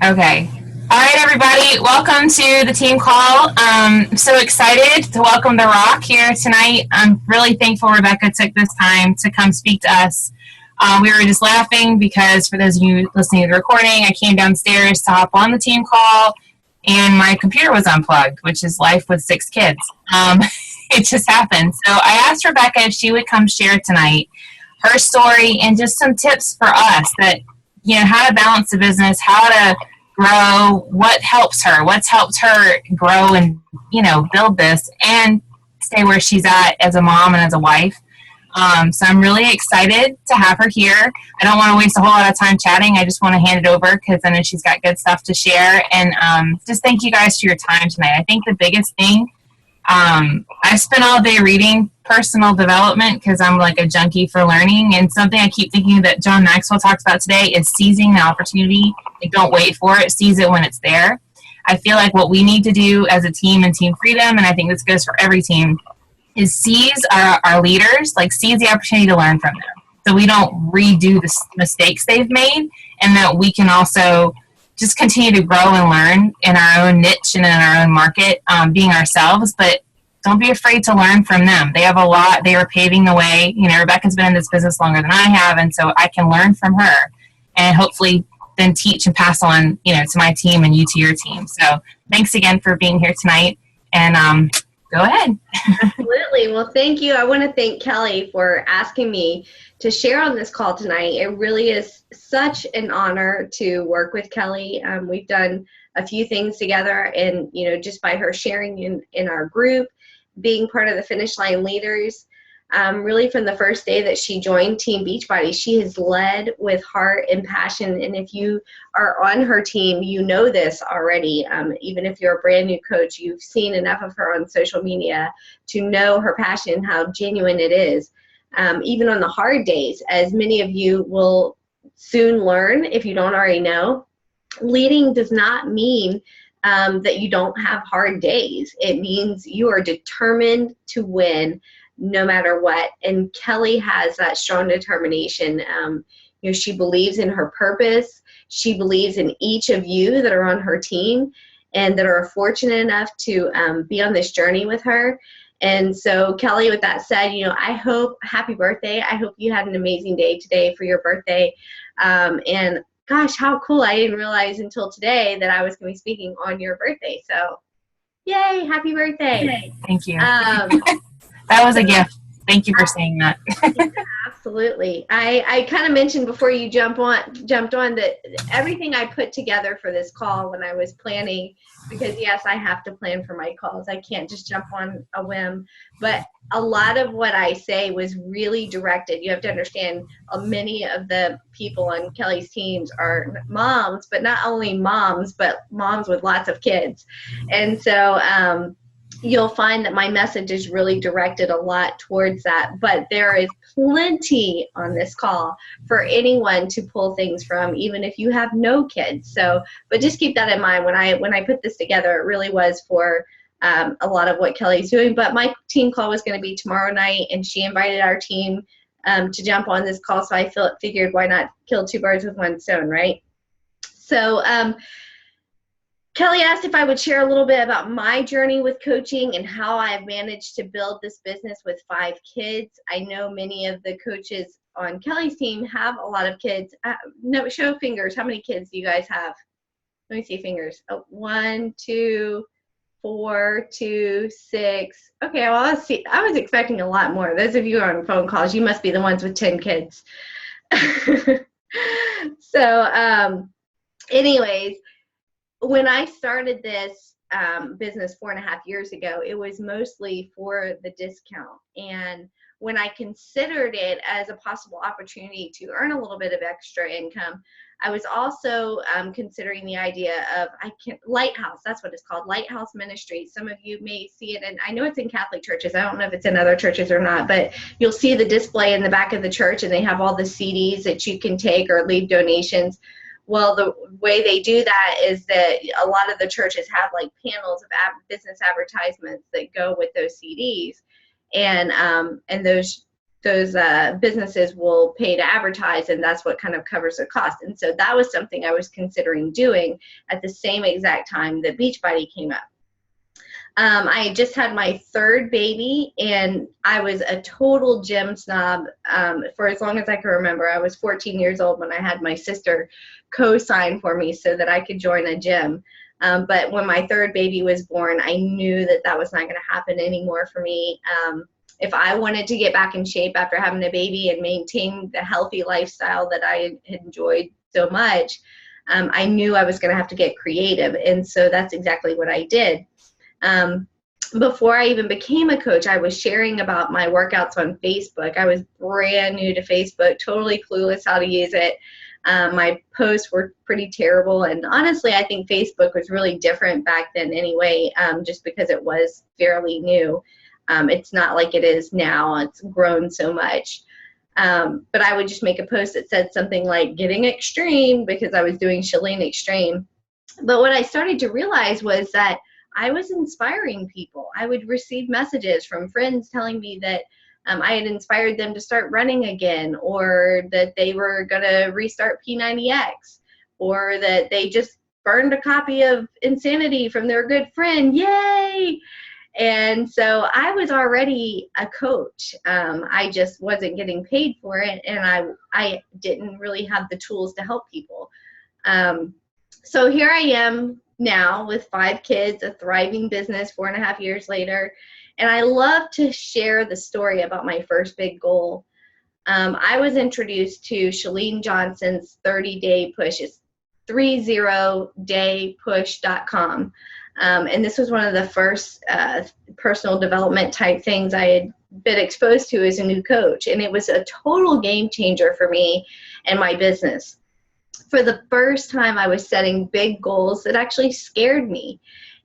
Okay. All right, everybody. Welcome to the team call. I'm so excited to welcome The Rock here tonight. I'm really thankful Rebekah took this time to come speak to us. We were just laughing because for those of you listening to the recording, I came downstairs to hop on the team call and my computer was unplugged, which is life with 6 kids. It just happened. So I asked Rebekah if she would come share tonight her story and just some tips for us that, how to balance the business, how to grow, what's helped her grow and, build this and stay where she's at as a mom and as a wife. So I'm really excited to have her here. I don't want to waste a whole lot of time chatting. I just want to hand it over because I know she's got good stuff to share. And just thank you guys for your time tonight. I think the biggest thing, I spent all day reading personal development because I'm like a junkie for learning. And something I keep thinking that John Maxwell talks about today is seizing the opportunity. Like, don't wait for it. Seize it when it's there. I feel like what we need to do as a team in Team Freedom, and I think this goes for every team, is seize our leaders, like seize the opportunity to learn from them. So we don't redo the mistakes they've made, and that we can also just continue to grow and learn in our own niche and in our own market, being ourselves, but don't be afraid to learn from them. They have a lot. They are paving the way. Rebekah's been in this business longer than I have, and so I can learn from her and hopefully then teach and pass on, to my team and you to your team. So thanks again for being here tonight, and go ahead. Absolutely. Well, thank you. I want to thank Kelley for asking me to share on this call tonight. It really is such an honor to work with Kelley. We've done a few things together, and just by her sharing in our group, being part of the Finish Line Leaders, really from the first day that she joined Team Beachbody, she has led with heart and passion. And if you are on her team, you know this already. Even if you're a brand new coach, you've seen enough of her on social media to know her passion and how genuine it is. Even on the hard days, as many of you will soon learn if you don't already know, leading does not mean that you don't have hard days. It means you are determined to win no matter what. And Kelley has that strong determination. She believes in her purpose. She believes in each of you that are on her team and that are fortunate enough to be on this journey with her. And so, Kelley, with that said, happy birthday. I hope you had an amazing day today for your birthday. And gosh, how cool. I didn't realize until today that I was going to be speaking on your birthday. So, yay, happy birthday. Thank you. That was a gift. Thank you for saying that. Absolutely. I kind of mentioned before you jumped on that everything I put together for this call when I was planning, because yes, I have to plan for my calls. I can't just jump on a whim, but a lot of what I say was really directed. You have to understand, many of the people on Kelley's teams are moms, but not only moms, but moms with lots of kids. And so, you'll find that my message is really directed a lot towards that, but there is plenty on this call for anyone to pull things from, even if you have no kids. So, but just keep that in mind. When I put this together, it really was for a lot of what Kelley's doing. But my team call was going to be tomorrow night, and she invited our team to jump on this call. So I figured, why not kill two birds with one stone, right? So, Kelley asked if I would share a little bit about my journey with coaching and how I've managed to build this business with 5 kids. I know many of the coaches on Kelley's team have a lot of kids. No, show fingers. How many kids do you guys have? Let me see fingers. 1, 2, 4, 2, 6. Okay, well, let's see. I was expecting a lot more. Those of you who are on phone calls, you must be the ones with 10 kids. So, anyways, when I started this business 4.5 years ago, it was mostly for the discount. And when I considered it as a possible opportunity to earn a little bit of extra income, I was also considering the idea of Lighthouse. That's what it's called, Lighthouse Ministry. Some of you may see it, and I know it's in Catholic churches. I don't know if it's in other churches or not, but you'll see the display in the back of the church, and they have all the CDs that you can take or leave donations. Well, the way they do that is that a lot of the churches have like panels of business advertisements that go with those CDs, and those businesses will pay to advertise, and that's what kind of covers the cost. And so that was something I was considering doing at the same exact time that Beachbody came up. I just had my third baby, and I was a total gym snob for as long as I can remember. I was 14 years old when I had my sister co-sign for me so that I could join a gym. But when my third baby was born, I knew that that was not going to happen anymore for me. If I wanted to get back in shape after having a baby and maintain the healthy lifestyle that I had enjoyed so much, I knew I was going to have to get creative. And so that's exactly what I did. Before I even became a coach, I was sharing about my workouts on Facebook. I was brand new to Facebook, totally clueless how to use it. My posts were pretty terrible. And honestly, I think Facebook was really different back then anyway, just because it was fairly new. It's not like it is now. It's grown so much. But I would just make a post that said something like getting extreme, because I was doing Chalene Extreme. But what I started to realize was that I was inspiring people. I would receive messages from friends telling me that I had inspired them to start running again, or that they were going to restart P90X, or that they just burned a copy of Insanity from their good friend. Yay! And so I was already a coach. I just wasn't getting paid for it, and I didn't really have the tools to help people. So here I am now with 5 kids, a thriving business 4.5 years later. And I love to share the story about my first big goal. I was introduced to Chalene Johnson's 30-day push. It's 30daypush.com. And this was one of the first personal development type things I had been exposed to as a new coach. And it was a total game changer for me and my business. For the first time, I was setting big goals that actually scared me.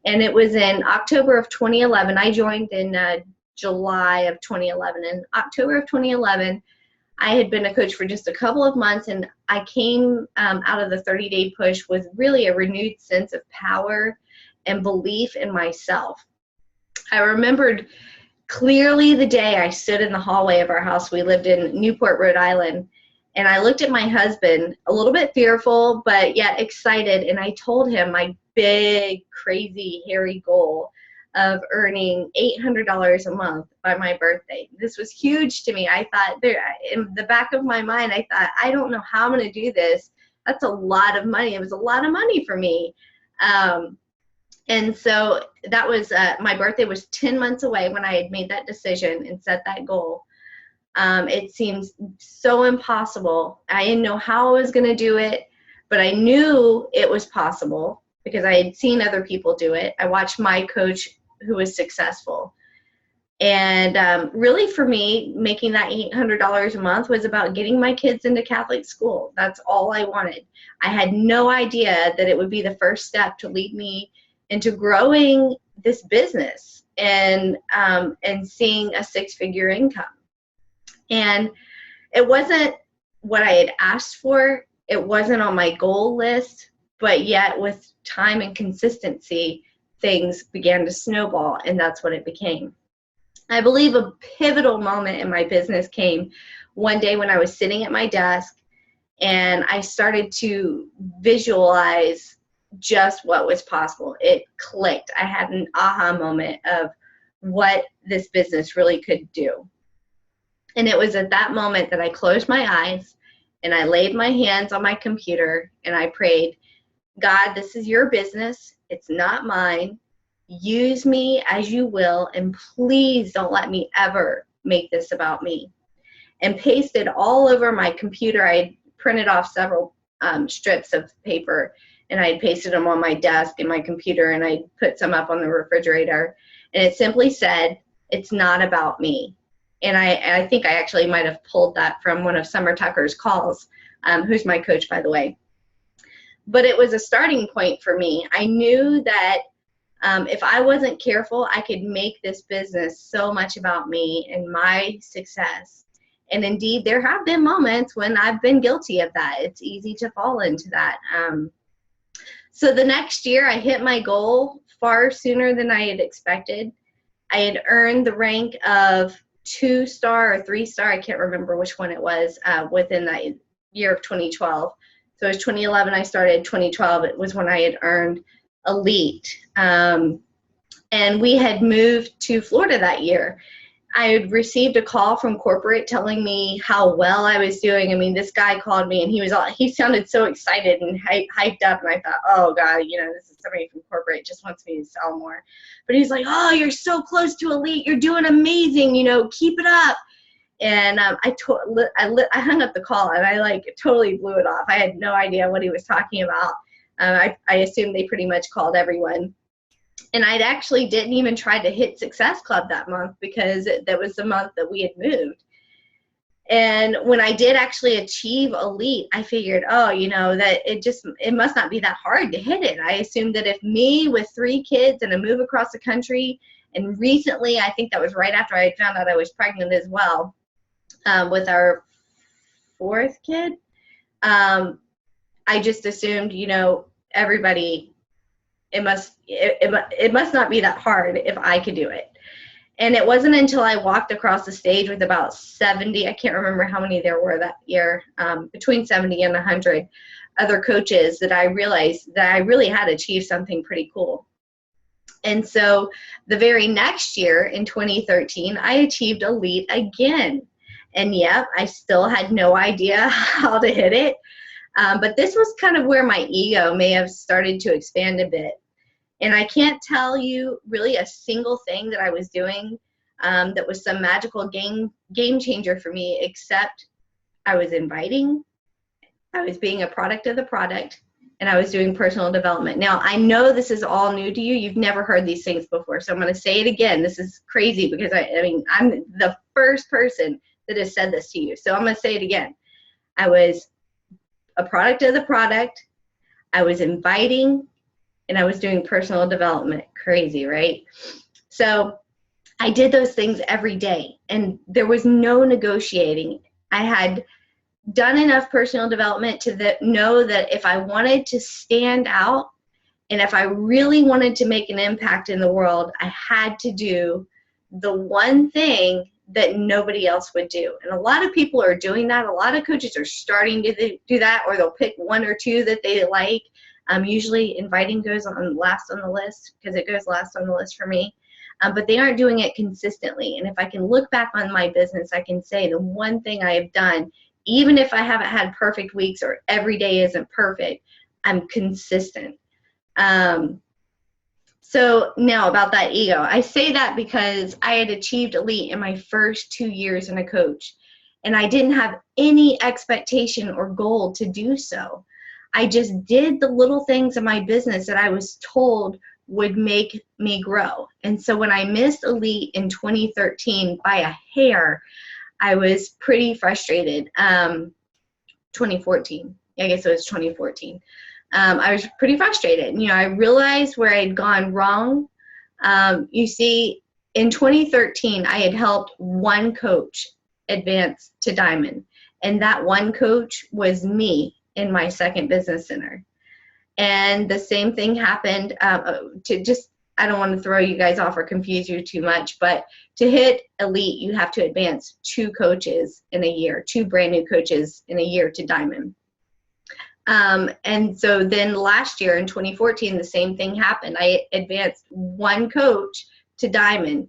And it was in October of 2011. I joined in July of 2011. In October of 2011, I had been a coach for just a couple of months, and I came out of the 30-day push with really a renewed sense of power and belief in myself. I remembered clearly the day I stood in the hallway of our house. We lived in Newport, Rhode Island. And I looked at my husband, a little bit fearful, but yet excited. And I told him my big, crazy, hairy goal of earning $800 a month by my birthday. This was huge to me. I thought, in the back of my mind, I thought, I don't know how I'm going to do this. That's a lot of money. It was a lot of money for me. And so that was, my birthday was 10 months away when I had made that decision and set that goal. It seems so impossible. I didn't know how I was going to do it, but I knew it was possible because I had seen other people do it. I watched my coach who was successful. And really for me, making that $800 a month was about getting my kids into Catholic school. That's all I wanted. I had no idea that it would be the first step to lead me into growing this business and seeing a 6-figure income. And it wasn't what I had asked for. It wasn't on my goal list, but yet with time and consistency, things began to snowball, and that's what it became. I believe a pivotal moment in my business came one day when I was sitting at my desk and I started to visualize just what was possible. It clicked. I had an aha moment of what this business really could do. And it was at that moment that I closed my eyes and I laid my hands on my computer and I prayed, God, this is your business. It's not mine. Use me as you will, and please don't let me ever make this about me. And pasted all over my computer. I had printed off several strips of paper, and I had pasted them on my desk and my computer, and I put some up on the refrigerator. And it simply said, it's not about me. And I think I actually might have pulled that from one of Summer Tucker's calls, who's my coach, by the way. But it was a starting point for me. I knew that if I wasn't careful, I could make this business so much about me and my success. And indeed, there have been moments when I've been guilty of that. It's easy to fall into that. So the next year, I hit my goal far sooner than I had expected. I had earned the rank of 2-star or 3-star, I can't remember which one it was, within that year of 2012. So it was 2011 I started, 2012 it was when I had earned elite. And we had moved to Florida that year. I had received a call from corporate telling me how well I was doing. I mean, this guy called me and he sounded so excited and hyped up, and I thought, oh God, this is somebody from corporate just wants me to sell more. But he's like, oh, you're so close to elite. You're doing amazing. Keep it up. And I hung up the call and I totally blew it off. I had no idea what he was talking about. I assumed they pretty much called everyone. And I actually didn't even try to hit Success Club that month because that was the month that we had moved. And when I did actually achieve elite, I figured, that it must not be that hard to hit it. I assumed that if me with 3 kids and a move across the country, and recently, I think that was right after I had found out I was pregnant as well, with our 4th kid, I just assumed, everybody, it must not be that hard if I could do it. And it wasn't until I walked across the stage with about 70, I can't remember how many there were that year, between 70 and 100 other coaches, that I realized that I really had achieved something pretty cool. And so the very next year in 2013, I achieved elite again. And yep, I still had no idea how to hit it. But this was kind of where my ego may have started to expand a bit. And I can't tell you really a single thing that I was doing that was some magical game changer for me, except I was inviting, I was being a product of the product, and I was doing personal development. Now, I know this is all new to you. You've never heard these things before. So I'm going to say it again. This is crazy because I'm the first person that has said this to you. So I'm going to say it again. I was a product of the product. I was inviting, and I was doing personal development. Crazy, right? So I did those things every day, and there was no negotiating. I had done enough personal development to know that if I wanted to stand out and if I really wanted to make an impact in the world, I had to do the one thing that nobody else would do. And a lot of people are doing that. A lot of coaches are starting to do that, or they'll pick 1 or 2 that they like. Usually inviting goes on last on the list because it goes last on the list for me. But they aren't doing it consistently. And if I can look back on my business, I can say the one thing I have done, even if I haven't had perfect weeks or every day isn't perfect, I'm consistent. So now about that ego, I say that because I had achieved elite in my first 2 years in a coach, and I didn't have any expectation or goal to do so. I just did the little things in my business that I was told would make me grow. And so when I missed elite in 2013 by a hair, I was pretty frustrated. 2014, I guess it was 2014. I was pretty frustrated. I realized where I'd gone wrong. You see, in 2013, I had helped one coach advance to diamond. And that one coach was me in my second business center. And the same thing happened I don't want to throw you guys off or confuse you too much, but to hit elite, you have to advance 2 coaches in a year, 2 brand new coaches in a year to diamond. And so then last year in 2014, the same thing happened. I advanced 1 coach to diamond,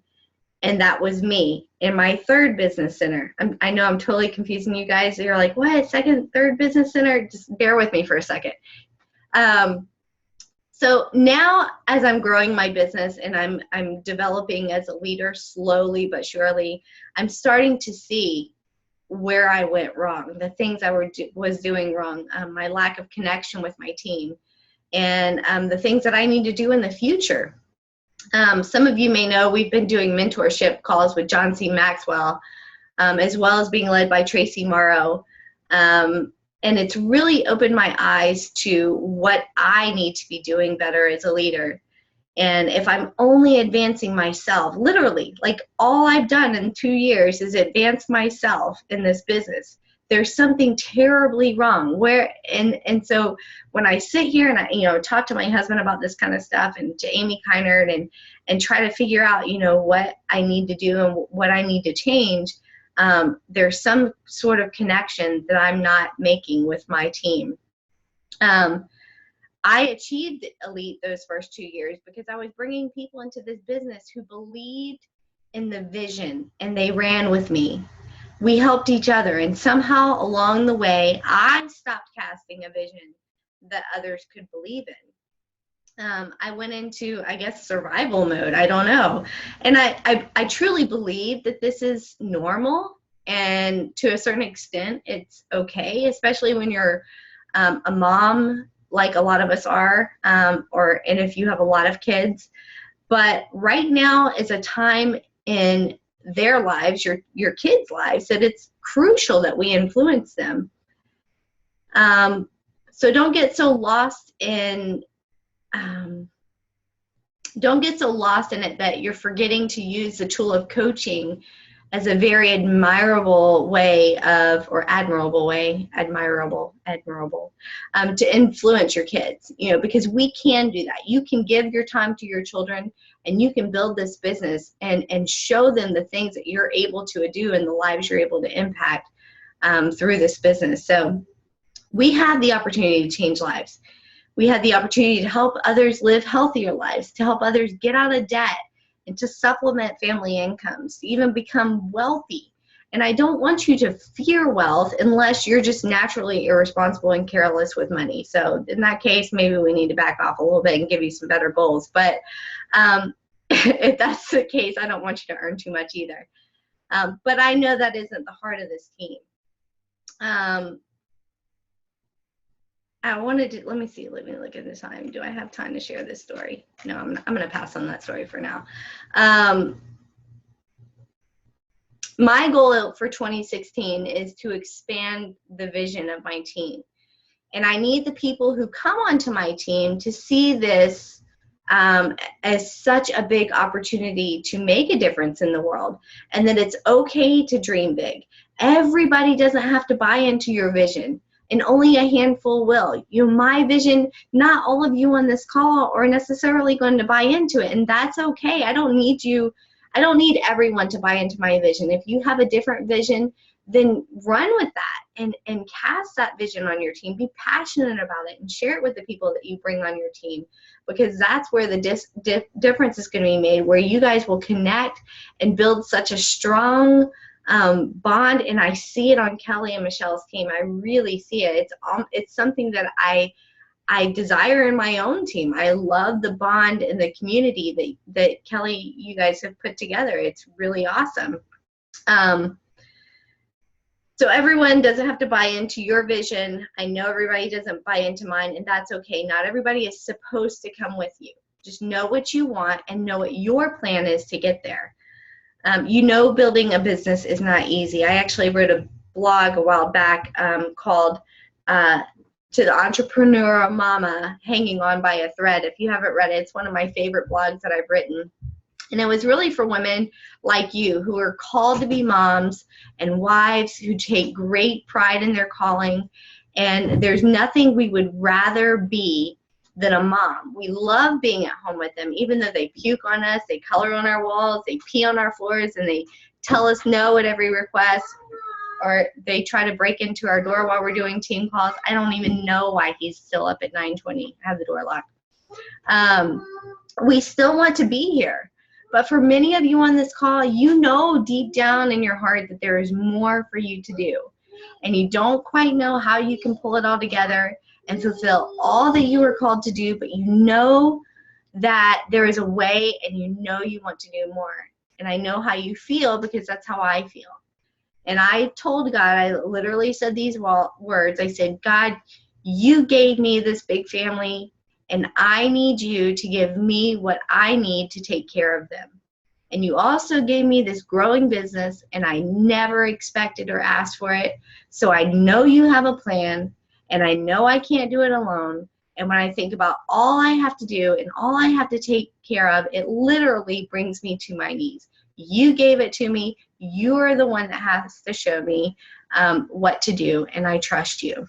and that was me in my third business center. I know I'm totally confusing you guys. You're like, what, third business center? Just bear with me for a second. So now as I'm growing my business and I'm developing as a leader slowly but surely, I'm starting to see where I went wrong, the things I was doing wrong, my lack of connection with my team, and the things that I need to do in the future. Some of you may know we've been doing mentorship calls with John C. Maxwell, as well as being led by Tracy Morrow. And it's really opened my eyes to what I need to be doing better as a leader. And if I'm only advancing myself, literally, like all I've done in 2 years is advance myself in this business, there's something terribly wrong. And so when I sit here and I talk to my husband about this kind of stuff, and to Amy Keinert, and try to figure out what I need to do and what I need to change, there's some sort of connection that I'm not making with my team. I achieved elite those first 2 years because I was bringing people into this business who believed in the vision, and they ran with me. We helped each other, and somehow along the way, I stopped casting a vision that others could believe in. I went into, I guess, survival mode. I don't know. And I truly believe that this is normal, and to a certain extent, it's okay, especially when you're a mom, like a lot of us are, and if you have a lot of kids. But right now is a time in their lives, your kids' lives, that it's crucial that we influence them. So don't get so lost in it that you're forgetting to use the tool of coaching as a very admirable way to influence your kids, because we can do that. You can give your time to your children, and you can build this business and show them the things that you're able to do and the lives you're able to impact through this business. So we have the opportunity to change lives. We have the opportunity to help others live healthier lives, to help others get out of debt, and to supplement family incomes, to even become wealthy. And I don't want you to fear wealth unless you're just naturally irresponsible and careless with money. So in that case, maybe we need to back off a little bit and give you some better goals. But if that's the case, I don't want you to earn too much either. But I know that isn't the heart of this team. Let me look at the time. Do I have time to share this story? No, I'm going to pass on that story for now. My goal for 2016 is to expand the vision of my team. And I need the people who come onto my team to see this as such a big opportunity to make a difference in the world, and that it's okay to dream big. Everybody doesn't have to buy into your vision, and only a handful will. My vision, not all of you on this call are necessarily going to buy into it, and that's okay. I don't need everyone to buy into my vision. If you have a different vision, then run with that and cast that vision on your team. Be passionate about it and share it with the people that you bring on your team, because that's where the difference is going to be made, where you guys will connect and build such a strong bond. And I see it on Kelley and Michelle's team. I really see it. It's something that I desire in my own team. I love the bond and the community that Kelley, you guys have put together. It's really awesome. So everyone doesn't have to buy into your vision. I know everybody doesn't buy into mine, and that's okay. Not everybody is supposed to come with you. Just know what you want and know what your plan is to get there. Building a business is not easy. I actually wrote a blog a while back called To the Entrepreneur Mama, Hanging On by a Thread. If you haven't read it, it's one of my favorite blogs that I've written. And it was really for women like you who are called to be moms and wives who take great pride in their calling. And there's nothing we would rather be than a mom. We love being at home with them, even though they puke on us, they color on our walls, they pee on our floors, and they tell us no at every request, or they try to break into our door while we're doing team calls. I don't even know why he's still up at 9:20. I have the door locked. We still want to be here. But for many of you on this call, deep down in your heart that there is more for you to do. And you don't quite know how you can pull it all together and fulfill all that you were called to do, but you know that there is a way, and you want to do more. And I know how you feel, because that's how I feel. And I told God, I literally said these words. I said, God, you gave me this big family, and I need you to give me what I need to take care of them. And you also gave me this growing business, and I never expected or asked for it. So I know you have a plan, and I know I can't do it alone. And when I think about all I have to do and all I have to take care of, it literally brings me to my knees. You gave it to me. You're the one that has to show me what to do, and I trust you.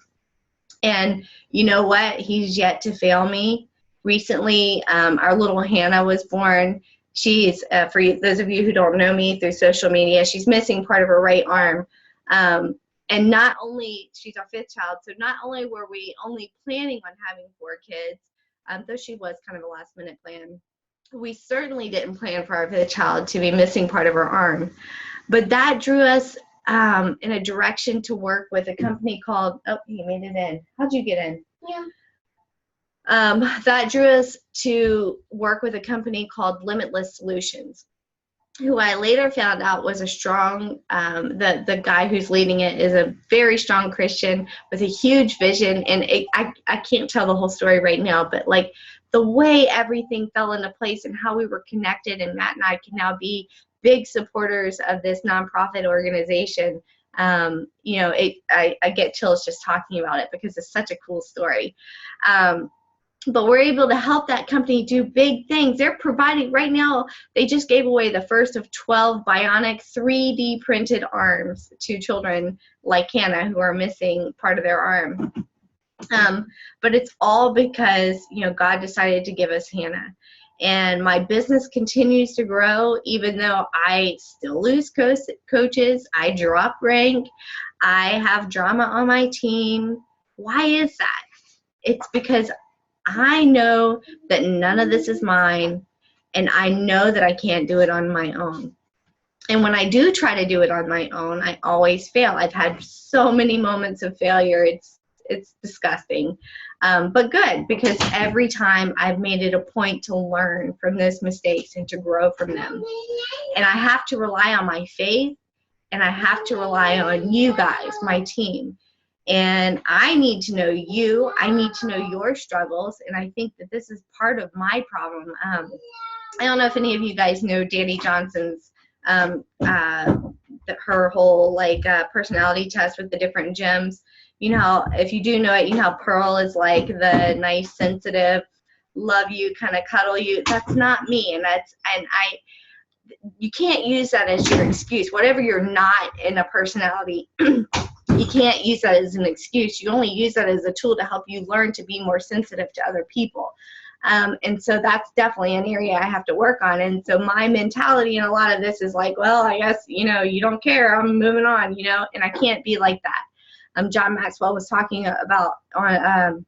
And you know what? He's yet to fail me. Recently, our little Hannah was born. She's, for those of you who don't know me through social media, she's missing part of her right arm. And not only, she's our 5th child, so not only were we only planning on having 4 kids, though she was kind of a last minute plan, we certainly didn't plan for our 5th child to be missing part of her arm. But that drew us in a direction to work with a company called, oh, he made it in. How'd you get in? Yeah. That drew us to work with a company called Limitless Solutions, who I later found out was a strong, the guy who's leading it is a very strong Christian with a huge vision. And I can't tell the whole story right now, but like the way everything fell into place and how we were connected, and Matt and I can now be big supporters of this nonprofit organization. You know, I get chills just talking about it because it's such a cool story. But we're able to help that company do big things. They're providing, right now, they just gave away the first of 12 bionic 3D printed arms to children like Hannah who are missing part of their arm. But it's all because, you know, God decided to give us Hannah. And my business continues to grow, even though I still lose coaches. I drop rank. I have drama on my team. Why is that? It's because I know that none of this is mine, and I know that I can't do it on my own. And when I do try to do it on my own, I always fail. I've had so many moments of failure. It's disgusting, but good, because every time I've made it a point to learn from those mistakes and to grow from them. And I have to rely on my faith, and I have to rely on you guys, my team. And I need to know you. I need to know your struggles. And I think that this is part of my problem. I don't know if any of you guys know Danny Johnson's, her whole personality test with the different gems. You know, if you do know it, you know how Pearl is like the nice, sensitive, love you, kind of cuddle you. That's not me. And you can't use that as your excuse. Whatever you're not in a personality, you can't use that as an excuse. You only use that as a tool to help you learn to be more sensitive to other people. And so that's definitely an area I have to work on. And so my mentality in a lot of this is like, well, I guess, you know, you don't care. I'm moving on, you know, and I can't be like that. John Maxwell was talking about on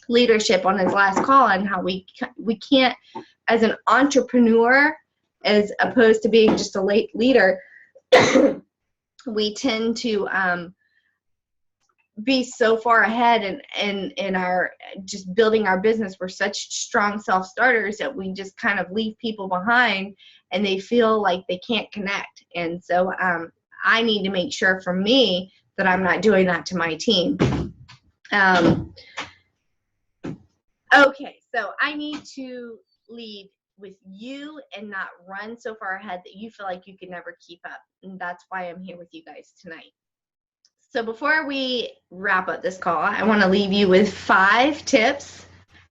leadership on his last call, and how we can't, as an entrepreneur, as opposed to being just a late leader, we tend to be so far ahead in our just building our business. We're such strong self-starters that we just kind of leave people behind, and they feel like they can't connect. And so I need to make sure for me that I'm not doing that to my team. Okay, so I need to lead with you and not run so far ahead that you feel like you can never keep up. And that's why I'm here with you guys tonight. So before we wrap up this call, I want to leave you with 5 tips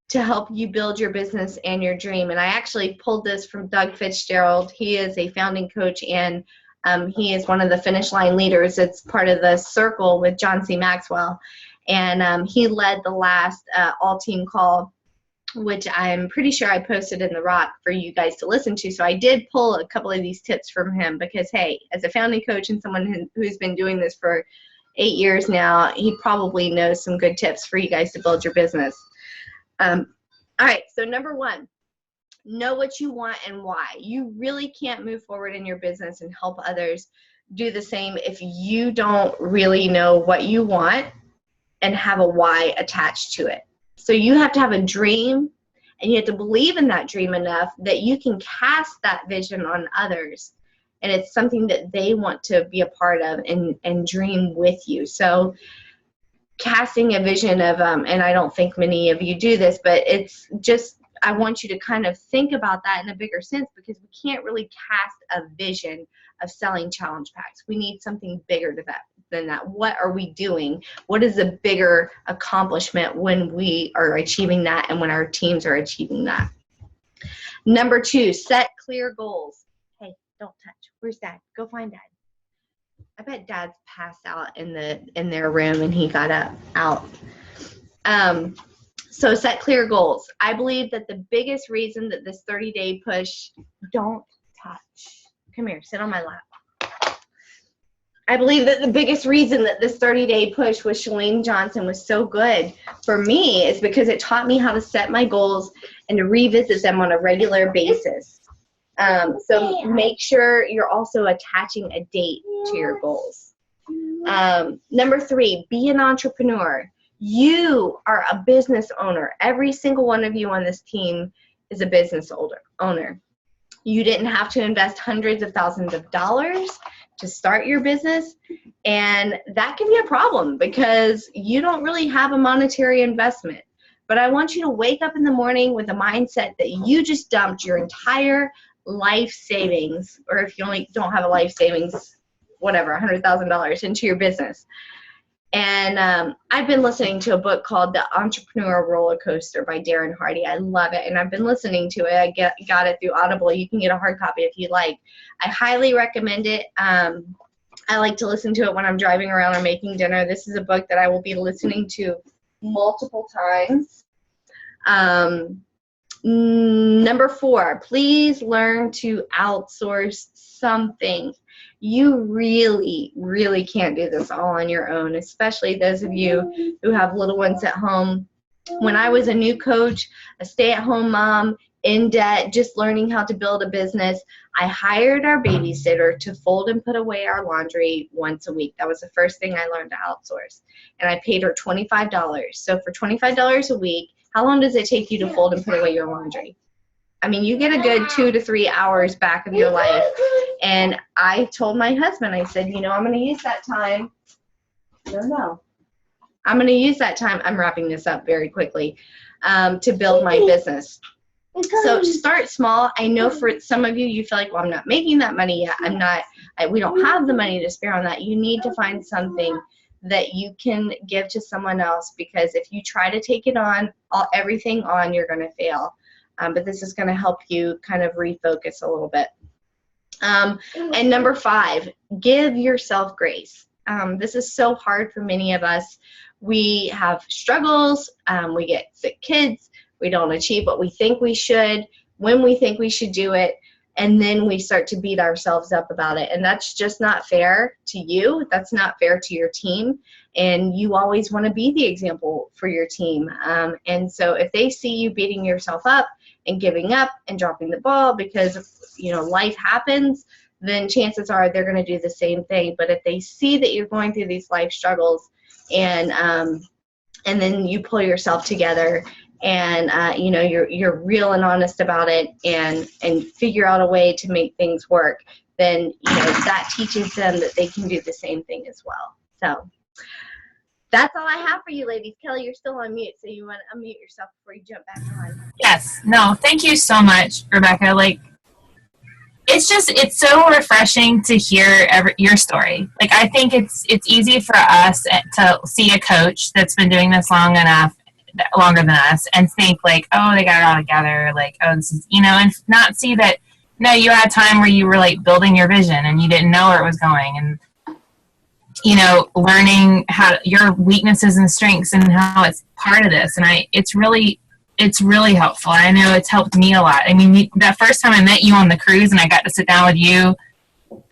to help you build your business and your dream. And I actually pulled this from Doug Fitzgerald. He is a founding coach, and he is one of the Finish Line leaders. It's part of the circle with John C. Maxwell. And he led the last all-team call, which I'm pretty sure I posted in The Rock for you guys to listen to. So I did pull a couple of these tips from him because, hey, as a founding coach and someone who's been doing this for 8 years now, he probably knows some good tips for you guys to build your business. All right, so number 1, know what you want and why. You really can't move forward in your business and help others do the same if you don't really know what you want and have a why attached to it. So you have to have a dream, and you have to believe in that dream enough that you can cast that vision on others, and it's something that they want to be a part of and dream with you. So casting a vision of, and I don't think many of you do this, but it's just, I want you to kind of think about that in a bigger sense, because we can't really cast a vision of selling challenge packs. We need something bigger than that. What are we doing? What is the bigger accomplishment when we are achieving that and when our teams are achieving that? Number 2, set clear goals. Hey, don't touch. Where's Dad? Go find Dad. I bet Dad's passed out in their room and he got out. So set clear goals. I believe that the biggest reason that this 30-day push, don't touch. Come here, sit on my lap. I believe that the biggest reason that this 30-day push with Chalene Johnson was so good for me is because it taught me how to set my goals and to revisit them on a regular basis. So make sure you're also attaching a date to your goals. Number 3, be an entrepreneur. You are a business owner. Every single one of you on this team is a business owner. You didn't have to invest hundreds of thousands of dollars to start your business, and that can be a problem because you don't really have a monetary investment. But I want you to wake up in the morning with a mindset that you just dumped your entire life savings, or if you only don't have a life savings, whatever, $100,000 into your business. And I've been listening to a book called The Entrepreneur Roller Coaster by Darren Hardy. I love it, and I've been listening to it. I got it through Audible. You can get a hard copy if you like. I highly recommend it. I like to listen to it when I'm driving around or making dinner. This is a book that I will be listening to multiple times. Number 4, please learn to outsource something. You really, really can't do this all on your own, especially those of you who have little ones at home. When I was a new coach, a stay-at-home mom, in debt, just learning how to build a business, I hired our babysitter to fold and put away our laundry once a week. That was the first thing I learned to outsource. And I paid her $25. So for $25 a week, how long does it take you to fold and put away your laundry? I mean, you get a good 2 to 3 hours back of your life. And I told my husband, I said, I'm going to use that time. No. I'm going to use that time. I'm wrapping this up very quickly to build my business. So start small. I know for some of you, you feel like, well, I'm not making that money yet. We don't have the money to spare on that. You need to find something that you can give to someone else, because if you try to take it on, everything on, you're going to fail. But this is going to help you kind of refocus a little bit. And number 5, give yourself grace. This is so hard for many of us. We have struggles. We get sick kids. We don't achieve what we think we should, when we think we should do it, and then we start to beat ourselves up about it. And that's just not fair to you. That's not fair to your team. And you always want to be the example for your team. And so if they see you beating yourself up and giving up and dropping the ball because, life happens, then chances are they're going to do the same thing. But if they see that you're going through these life struggles and then you pull yourself together and you're real and honest about it and figure out a way to make things work, then that teaches them that they can do the same thing as well. So that's all I have for you, ladies. Kelley, you're still on mute, so you want to unmute yourself before you jump back on. Yes. No, thank you so much, Rebekah. It's so refreshing to hear your story. I think it's easy for us to see a coach that's been doing this longer than us, and think oh, they got it all together. Oh, this is, and not see that, no, you had a time where you were building your vision and you didn't know where it was going, and learning how your weaknesses and strengths and how it's part of this. And it's really helpful. I know it's helped me a lot. I mean, that first time I met you on the cruise and I got to sit down with you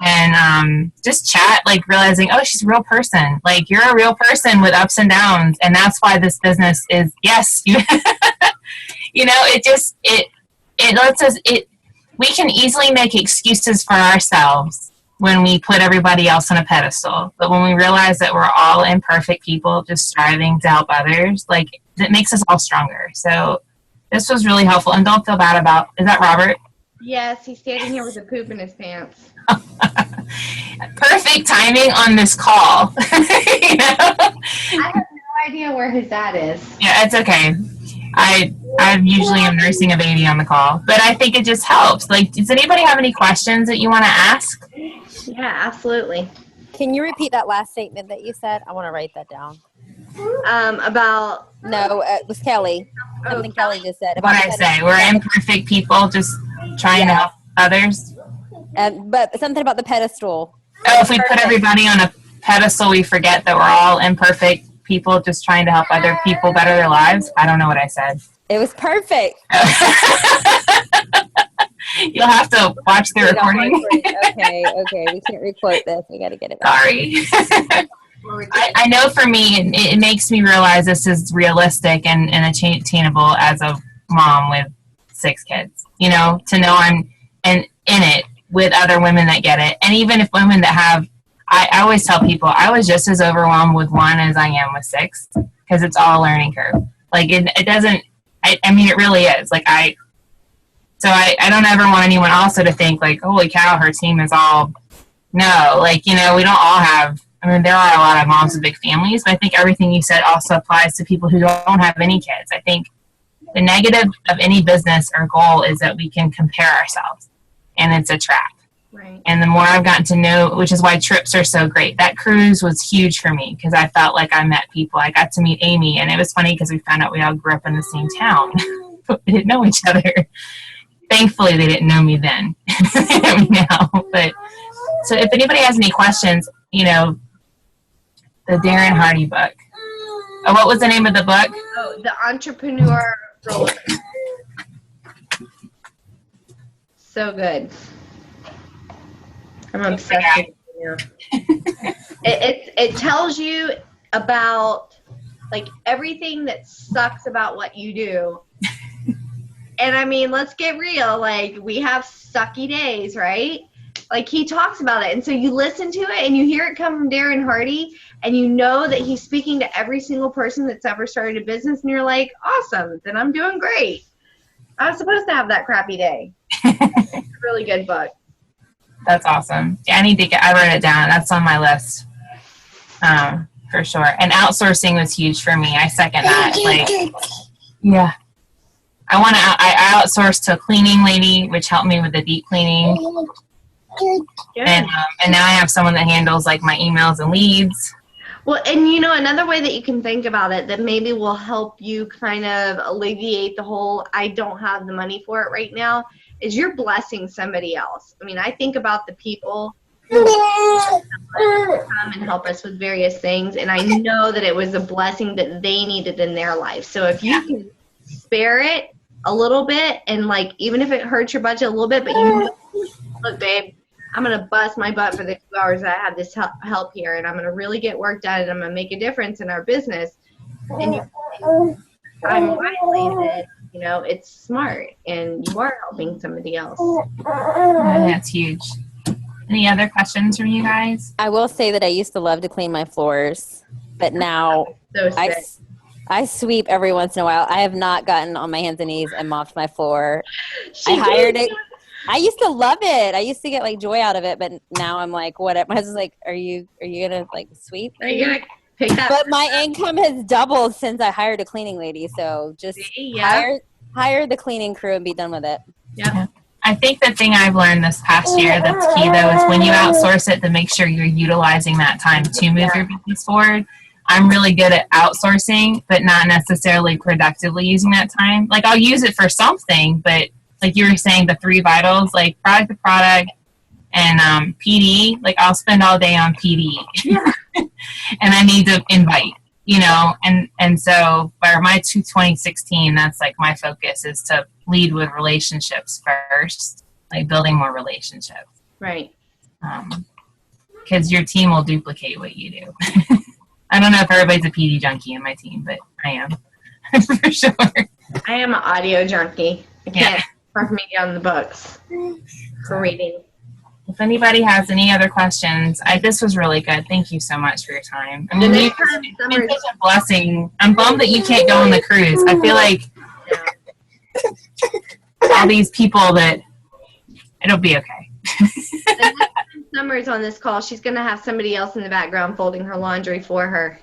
and just chat, realizing, oh, she's a real person. You're a real person with ups and downs. And that's why this business is, yes, it lets us, we can easily make excuses for ourselves when we put everybody else on a pedestal. But when we realize that we're all imperfect people just striving to help others, it makes us all stronger. So this was really helpful. And don't feel bad about, is that Robert? Yes, he's standing here with a poop in his pants. Perfect timing on this call. I have no idea where his dad is. Yeah, it's okay. I usually am nursing a baby on the call, but I think it just helps. Does anybody have any questions that you want to ask? Yeah, absolutely. Can you repeat that last statement that you said? I want to write that down. About... No, it was Kelley. Something Kelley just said. What I say, we're imperfect people just trying to help others. But something about the pedestal. Oh, if we put everybody on a pedestal, we forget that we're all imperfect people just trying to help other people better their lives. I don't know what I said. It was perfect. You'll have to watch the recording. Okay. We can't requote this. We got to get it back. Sorry. I know for me, it makes me realize this is realistic and attainable as a mom with 6 kids. You know, to know I'm in it with other women that get it. And even if women that have, I always tell people, I was just as overwhelmed with 1 as I am with 6 because it's all a learning curve. Like, it doesn't, I mean, it really is. Like, I don't ever want anyone also to think, like, holy cow, her team is all, no. Like, you know, we don't all have, I mean, there are a lot of moms with big families, but I think everything you said also applies to people who don't have any kids. I think the negative of any business or goal is that we can compare ourselves, and it's a trap. Right. And the more I've gotten to know, which is why trips are so great. That cruise was huge for me because I felt like I met people. I got to meet Amy, and it was funny because we found out we all grew up in the same town, but we didn't know each other. Thankfully, they didn't know me then. They know me now. But so if anybody has any questions, you know, the Darren Hardy book. Oh, what was the name of the book? Oh, The Entrepreneur Roller. So good. I'm obsessed with it. It tells you about like everything that sucks about what you do. And I mean, let's get real. Like, we have sucky days, right? Like, he talks about it. And so you listen to it and you hear it come from Darren Hardy, and you know that he's speaking to every single person that's ever started a business, and you're like, awesome, then I'm doing great. I was supposed to have that crappy day. It's a really good book. That's awesome. Yeah, I wrote it down. That's on my list. For sure. And outsourcing was huge for me. I second that. Like, yeah. I outsourced to a cleaning lady, which helped me with the deep cleaning. And now I have someone that handles like my emails and leads. Well, and you know, another way that you can think about it that maybe will help you kind of alleviate the whole I don't have the money for it right now is you're blessing somebody else. I mean, I think about the people who come and help us with various things, and I know that it was a blessing that they needed in their life. So if you can spare it a little bit, and like even if it hurts your budget a little bit, but you know, look, babe, I'm going to bust my butt for the 2 hours that I have this help here, and I'm going to really get work done, and I'm going to make a difference in our business. And I'm wisely that, you know, it's smart, and you are helping somebody else. That's huge. Any other questions from you guys? I will say that I used to love to clean my floors, but now I sweep every once in a while. I have not gotten on my hands and knees and mopped my floor. I hired it. I used to love it. I used to get like joy out of it, but now I'm like, what? My husband's like, are you gonna like sweep? Are you gonna pick that? But my income has doubled since I hired a cleaning lady. So just hire the cleaning crew and be done with it. Yeah. I think the thing I've learned this past year that's key though is when you outsource it to make sure you're utilizing that time to move your business forward. I'm really good at outsourcing, but not necessarily productively using that time. Like I'll use it for something, but like you were saying, the 3 vitals, like product to product and PD, like I'll spend all day on PD. Yeah. And I need to invite, you know, and so for my 2016, that's like my focus is to lead with relationships first, like building more relationships. Right. Because your team will duplicate what you do. I don't know if everybody's a PD junkie in my team, but I am for sure. I am an audio junkie. I can't mark me down the books for reading. If anybody has any other questions, this was really good. Thank you so much for your time. I mean, it's been such a blessing. I'm bummed that you can't go on the cruise. I feel like all these people that it'll be okay. Summer's on this call. She's going to have somebody else in the background folding her laundry for her.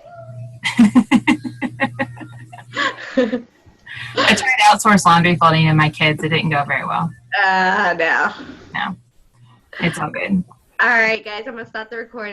I tried to outsource laundry folding to my kids. It didn't go very well. No. No. It's all good. All right, guys. I'm going to stop the recording.